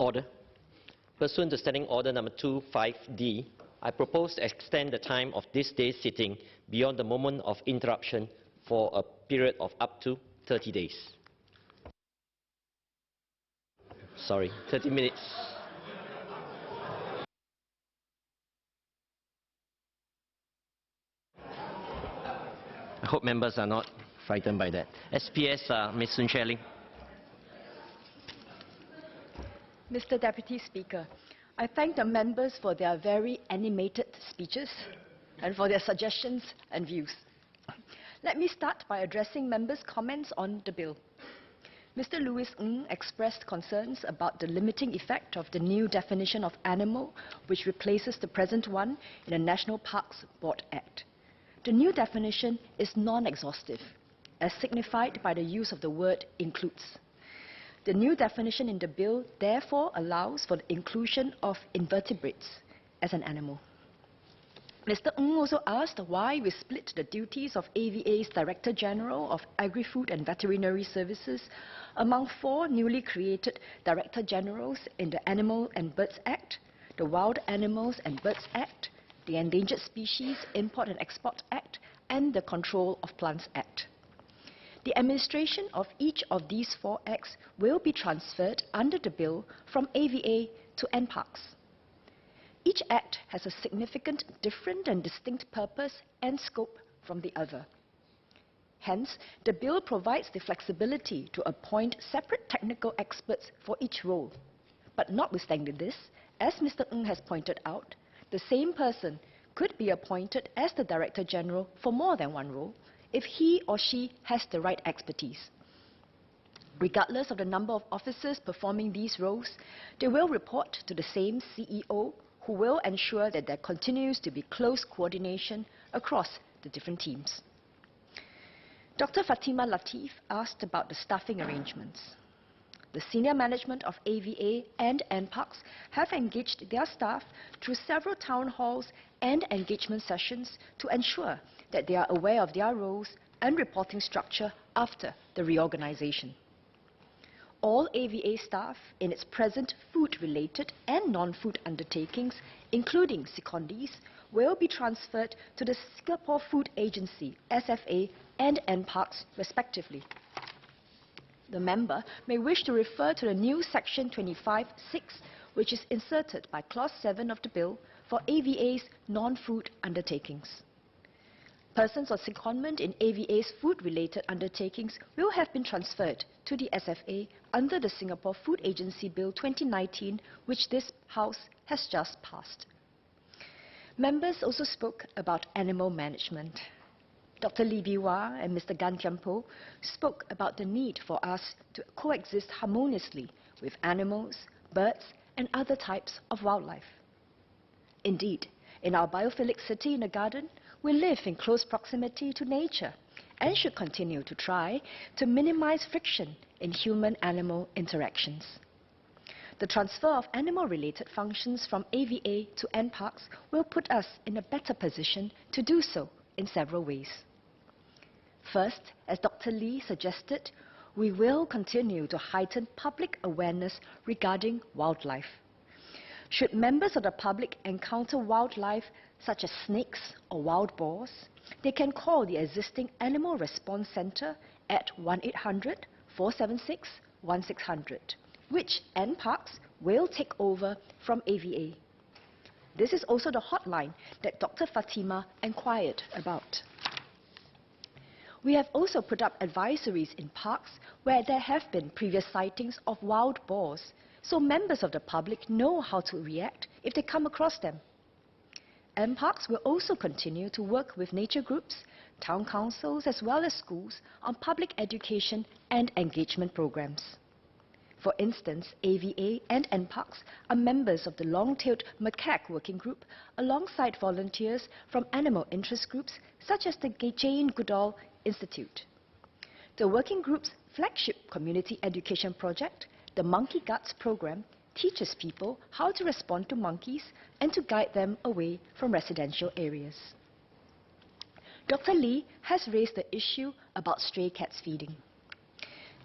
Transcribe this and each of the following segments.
Order. Pursuant to Standing Order number 25D, I propose to extend the time of this day's sitting beyond the moment of interruption for a period of up to 30 days. Sorry, 30 minutes. I hope members are not frightened by that. SPS, Ms. Sun Xueling. Mr. Deputy Speaker, I thank the members for their very animated speeches and for their suggestions and views. Let me start by addressing members' comments on the bill. Mr. Louis Ng expressed concerns about the limiting effect of the new definition of animal, which replaces the present one in the National Parks Board Act. The new definition is non-exhaustive, as signified by the use of the word includes. The new definition in the bill therefore allows for the inclusion of invertebrates as an animal. Mr. Ng also asked why we split the duties of AVA's Director General of Agri-Food and Veterinary Services among 4 newly created Director Generals in the Animal and Birds Act, the Wild Animals and Birds Act, the Endangered Species Import and Export Act, and the Control of Plants Act. The administration of each of these 4 acts will be transferred under the bill from AVA to NParks. Each act has a significant, different and distinct purpose and scope from the other. Hence, the bill provides the flexibility to appoint separate technical experts for each role. But notwithstanding this, as Mr. Ng has pointed out, the same person could be appointed as the Director General for more than one role if he or she has the right expertise. Regardless of the number of officers performing these roles, they will report to the same CEO, who will ensure that there continues to be close coordination across the different teams. Dr. Fatima Latif asked about the staffing arrangements. The senior management of AVA and NParks have engaged their staff through several town halls and engagement sessions to ensure that they are aware of their roles and reporting structure after the reorganization. All AVA staff in its present food-related and non-food undertakings, including secondees, will be transferred to the Singapore Food Agency, SFA, and NParks, respectively. The member may wish to refer to the new Section 25(6), which is inserted by Clause 7 of the bill for AVA's non-food undertakings. Persons on secondment in AVA's food-related undertakings will have been transferred to the SFA under the Singapore Food Agency Bill 2019, which this House has just passed. Members also spoke about animal management. Dr. Lee Bee-Wah and Mr. Gan Thiam Poh spoke about the need for us to coexist harmoniously with animals, birds, and other types of wildlife. Indeed, in our biophilic city in the garden, we live in close proximity to nature and should continue to try to minimize friction in human-animal interactions. The transfer of animal-related functions from AVA to NParks will put us in a better position to do so in several ways. First, as Dr. Lee suggested, we will continue to heighten public awareness regarding wildlife. Should members of the public encounter wildlife such as snakes or wild boars, they can call the existing Animal Response Centre at 1-800-476-1600, which NParks will take over from AVA. This is also the hotline that Dr. Fatima inquired about. We have also put up advisories in parks where there have been previous sightings of wild boars, so members of the public know how to react if they come across them. NParks will also continue to work with nature groups, town councils, as well as schools on public education and engagement programs. For instance, AVA and NParks are members of the long-tailed macaque working group alongside volunteers from animal interest groups such as the Jane Goodall Institute. The working group's flagship community education project, the Monkey Guards program, teaches people how to respond to monkeys and to guide them away from residential areas. Dr. Lee has raised the issue about stray cats feeding.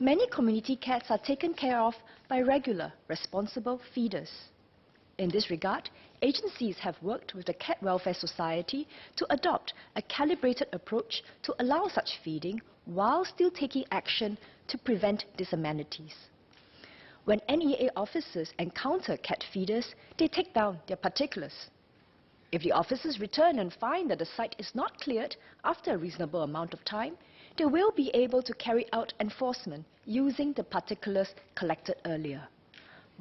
many community cats are taken care of by regular, responsible feeders. In this regard, agencies have worked with the Cat Welfare Society to adopt a calibrated approach to allow such feeding while still taking action to prevent disamenities. When NEA officers encounter cat feeders, they take down their particulars. If the officers return and find that the site is not cleared after a reasonable amount of time, they will be able to carry out enforcement using the particulars collected earlier.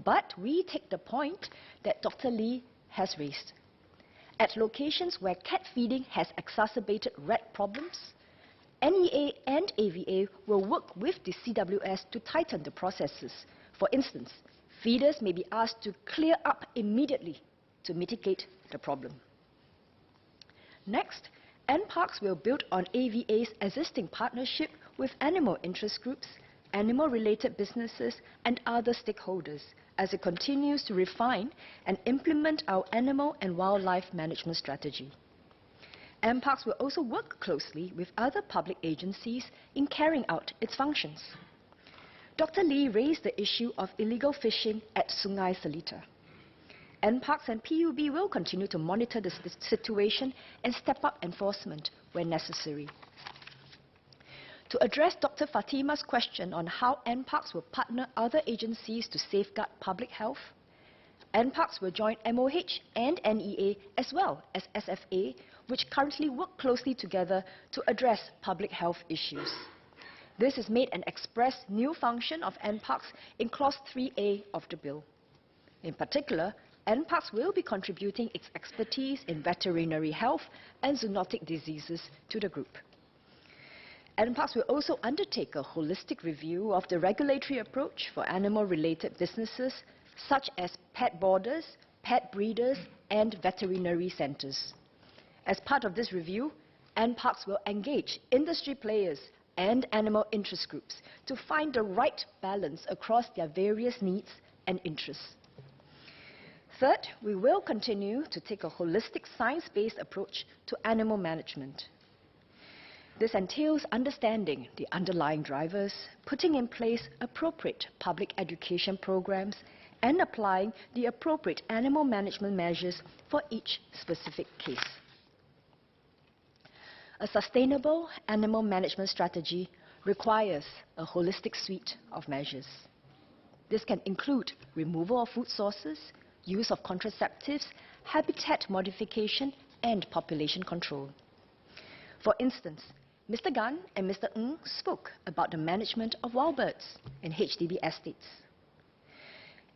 But we take the point that Dr. Lee has raised. At locations where cat feeding has exacerbated rat problems, NEA and AVA will work with the CWS to tighten the processes. For instance, feeders may be asked to clear up immediately to mitigate the problem. Next, NParks will build on AVA's existing partnership with animal interest groups, animal-related businesses, and other stakeholders as it continues to refine and implement our animal and wildlife management strategy. NParks will also work closely with other public agencies in carrying out its functions. Dr. Lee raised the issue of illegal fishing at Sungai Seletar. NParks and PUB will continue to monitor the situation and step up enforcement when necessary. To address Dr. Fatima's question on how NParks will partner other agencies to safeguard public health, NParks will join MOH and NEA as well as SFA, which currently work closely together to address public health issues. This is made an express new function of NParks in Clause 3A of the bill. In particular, NParks will be contributing its expertise in veterinary health and zoonotic diseases to the group. NParks will also undertake a holistic review of the regulatory approach for animal-related businesses such as pet boarders, pet breeders, and veterinary centres. As part of this review, NParks will engage industry players and animal interest groups to find the right balance across their various needs and interests. Third, we will continue to take a holistic science-based approach to animal management. This entails understanding the underlying drivers, putting in place appropriate public education programs, and applying the appropriate animal management measures for each specific case. A sustainable animal management strategy requires a holistic suite of measures. This can include removal of food sources, use of contraceptives, habitat modification, and population control. For instance, Mr. Gan and Mr. Ng spoke about the management of wild birds in HDB estates.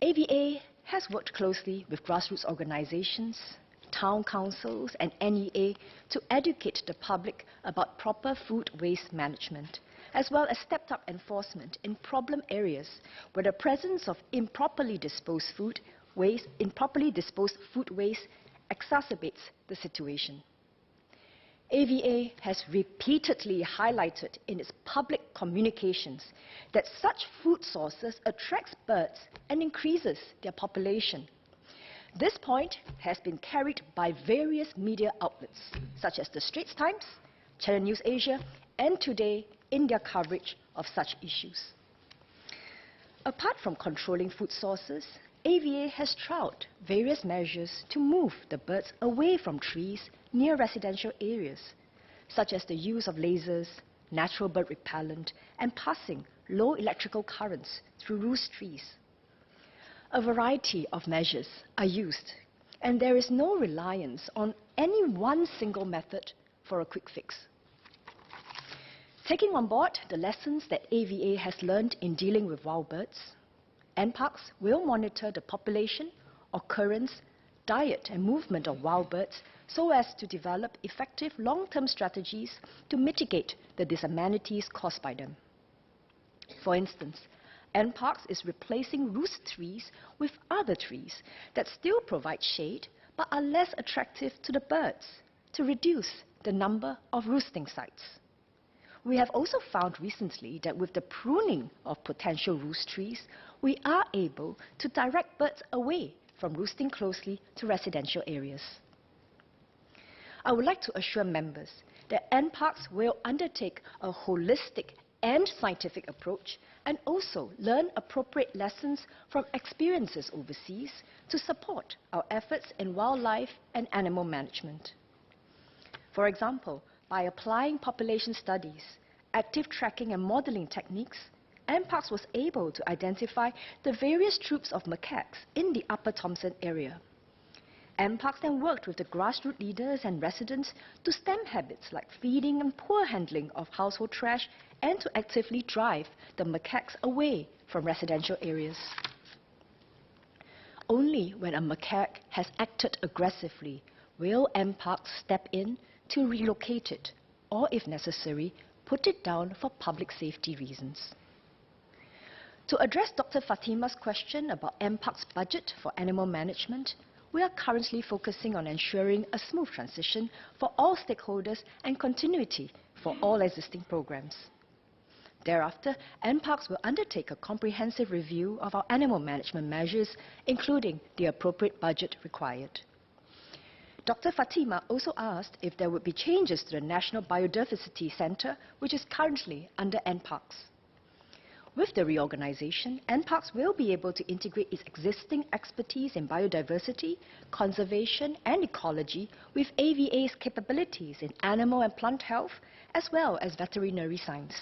AVA has worked closely with grassroots organizations, town councils, and NEA to educate the public about proper food waste management, as well as stepped up enforcement in problem areas where the presence of improperly disposed food waste exacerbates the situation. AVA has repeatedly highlighted in its public communications that such food sources attract birds and increases their population. This point has been carried by various media outlets, such as the Straits Times, Channel News Asia, and Today in their coverage of such issues. Apart from controlling food sources, AVA has trialled various measures to move the birds away from trees near residential areas, such as the use of lasers, natural bird repellent, and passing low electrical currents through roost trees. A variety of measures are used, and there is no reliance on any one single method for a quick fix. Taking on board the lessons that AVA has learned in dealing with wild birds, NParks will monitor the population, occurrence, diet and movement of wild birds so as to develop effective long-term strategies to mitigate the disamenities caused by them. For instance, NParks is replacing roost trees with other trees that still provide shade but are less attractive to the birds to reduce the number of roosting sites. We have also found recently that with the pruning of potential roost trees, we are able to direct birds away from roosting closely to residential areas. I would like to assure members that NParks will undertake a holistic and scientific approach, and also learn appropriate lessons from experiences overseas to support our efforts in wildlife and animal management. For example, by applying population studies, active tracking and modeling techniques, NParks was able to identify the various troops of macaques in the Upper Thomson area. NParks then worked with the grassroots leaders and residents to stem habits like feeding and poor handling of household trash and to actively drive the macaques away from residential areas. Only when a macaque has acted aggressively will NParks step in to relocate it, or if necessary, put it down for public safety reasons. To address Dr. Fatima's question about NParks' budget for animal management, we are currently focusing on ensuring a smooth transition for all stakeholders and continuity for all existing programs. Thereafter, NParks will undertake a comprehensive review of our animal management measures, including the appropriate budget required. Dr. Fatima also asked if there would be changes to the National Biodiversity Centre, which is currently under NParks. With the reorganization, NParks will be able to integrate its existing expertise in biodiversity, conservation and ecology with AVA's capabilities in animal and plant health, as well as veterinary science.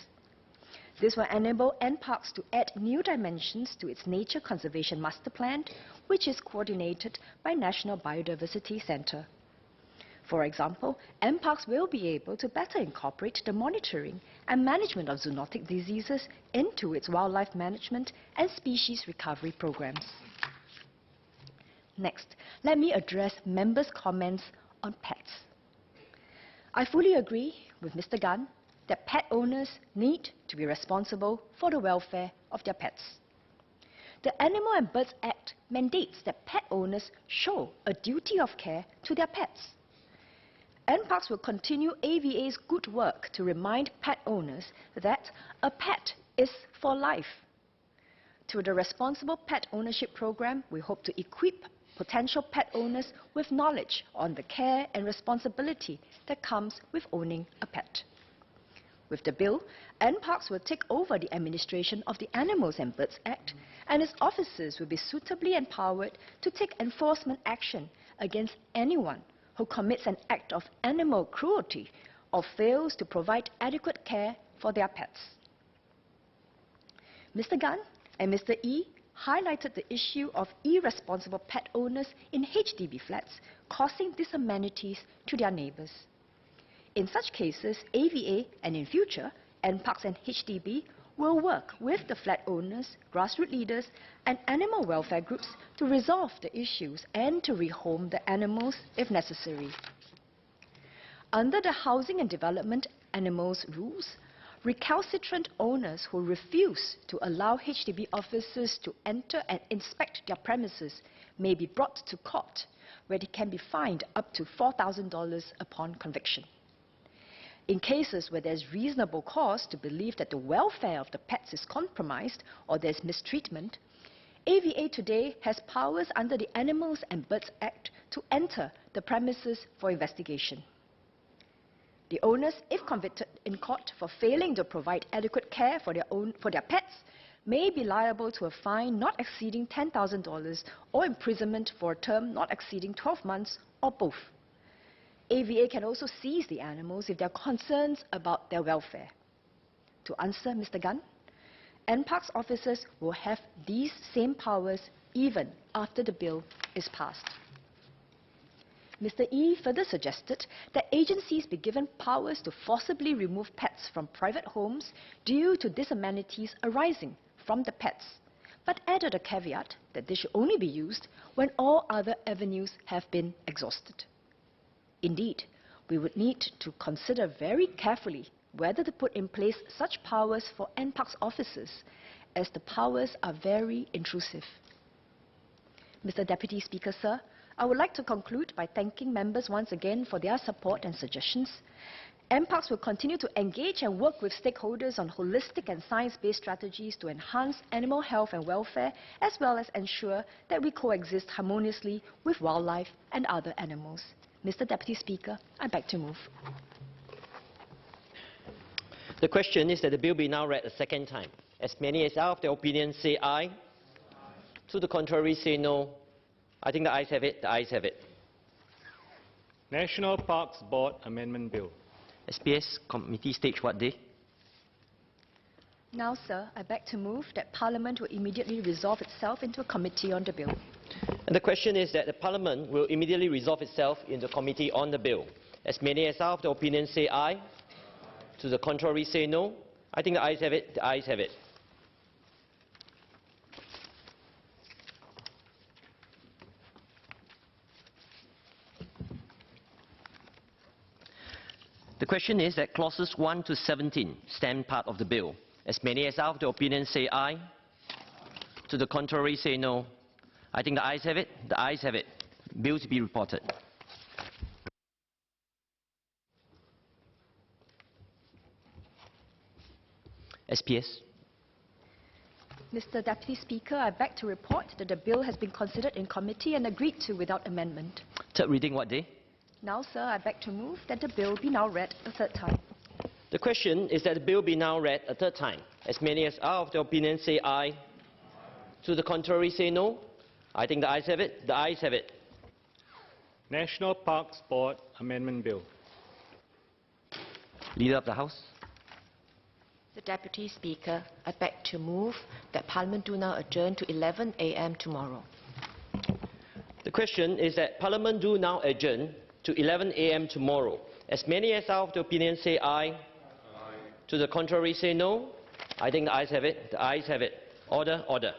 This will enable NParks to add new dimensions to its Nature Conservation Master Plan, which is coordinated by National Biodiversity Centre. For example, NParks will be able to better incorporate the monitoring and management of zoonotic diseases into its wildlife management and species recovery programs. Next, let me address members' comments on pets. I fully agree with Mr. Gunn that pet owners need to be responsible for the welfare of their pets. The Animal and Birds Act mandates that pet owners show a duty of care to their pets. NParks will continue AVA's good work to remind pet owners that a pet is for life. Through the Responsible Pet Ownership Program, we hope to equip potential pet owners with knowledge on the care and responsibility that comes with owning a pet. With the bill, NParks will take over the administration of the Animals and Birds Act, and its officers will be suitably empowered to take enforcement action against anyone who commits an act of animal cruelty or fails to provide adequate care for their pets. Mr. Gunn and Mr. Yi highlighted the issue of irresponsible pet owners in HDB flats causing disamenities to their neighbours. In such cases, AVA and in future, NParks and HDB will work with the flat owners, grassroots leaders and animal welfare groups to resolve the issues and to rehome the animals if necessary. Under the Housing and Development Animals rules, recalcitrant owners who refuse to allow HDB officers to enter and inspect their premises may be brought to court, where they can be fined up to $4,000 upon conviction. In cases where there is reasonable cause to believe that the welfare of the pets is compromised or there is mistreatment, AVA today has powers under the Animals and Birds Act to enter the premises for investigation. The owners, if convicted in court for failing to provide adequate care for their pets, may be liable to a fine not exceeding $10,000 or imprisonment for a term not exceeding 12 months or both. AVA can also seize the animals if there are concerns about their welfare. To answer Mr. Gunn, NParks officers will have these same powers even after the bill is passed. Mr. Yi further suggested that agencies be given powers to forcibly remove pets from private homes due to disamenities arising from the pets, but added a caveat that they should only be used when all other avenues have been exhausted. Indeed, we would need to consider very carefully whether to put in place such powers for NParks officers, as the powers are very intrusive. Mr. Deputy Speaker, sir, I would like to conclude by thanking members once again for their support and suggestions. NParks will continue to engage and work with stakeholders on holistic and science-based strategies to enhance animal health and welfare, as well as ensure that we coexist harmoniously with wildlife and other animals. Mr. Deputy Speaker, I beg to move. The question is that the bill be now read a second time. As many as are of the opinion say aye. Aye. To the contrary say no. I think the ayes have it. The ayes have it. National Parks Board Amendment Bill. SPS committee stage what day? Now, sir, I beg to move that Parliament will immediately resolve itself into a committee on the bill. And the question is that the Parliament will immediately resolve itself into a committee on the bill. As many as are of the opinion say aye. Aye. To the contrary say no. I think the ayes have it. The ayes have it. The question is that clauses 1 to 17 stand part of the bill. As many as are of the opinion say aye. To the contrary say no. I think the ayes have it. The ayes have it. Bill to be reported. SPS. Mr. Deputy Speaker, I beg to report that the bill has been considered in committee and agreed to without amendment. Third reading what day? Now, sir, I beg to move that the bill be now read a third time. The question is that the bill be now read a third time. As many as are of the opinion say aye. Aye. To the contrary say no. I think the ayes have it. The ayes have it. National Parks Board Amendment Bill. Leader of the House. The Deputy Speaker, I beg to move that Parliament do now adjourn to 11 a.m. tomorrow. The question is that Parliament do now adjourn to 11 a.m. tomorrow. As many as are of the opinion say aye. Aye. To the contrary say no. I think the ayes have it. The ayes have it. Order, order.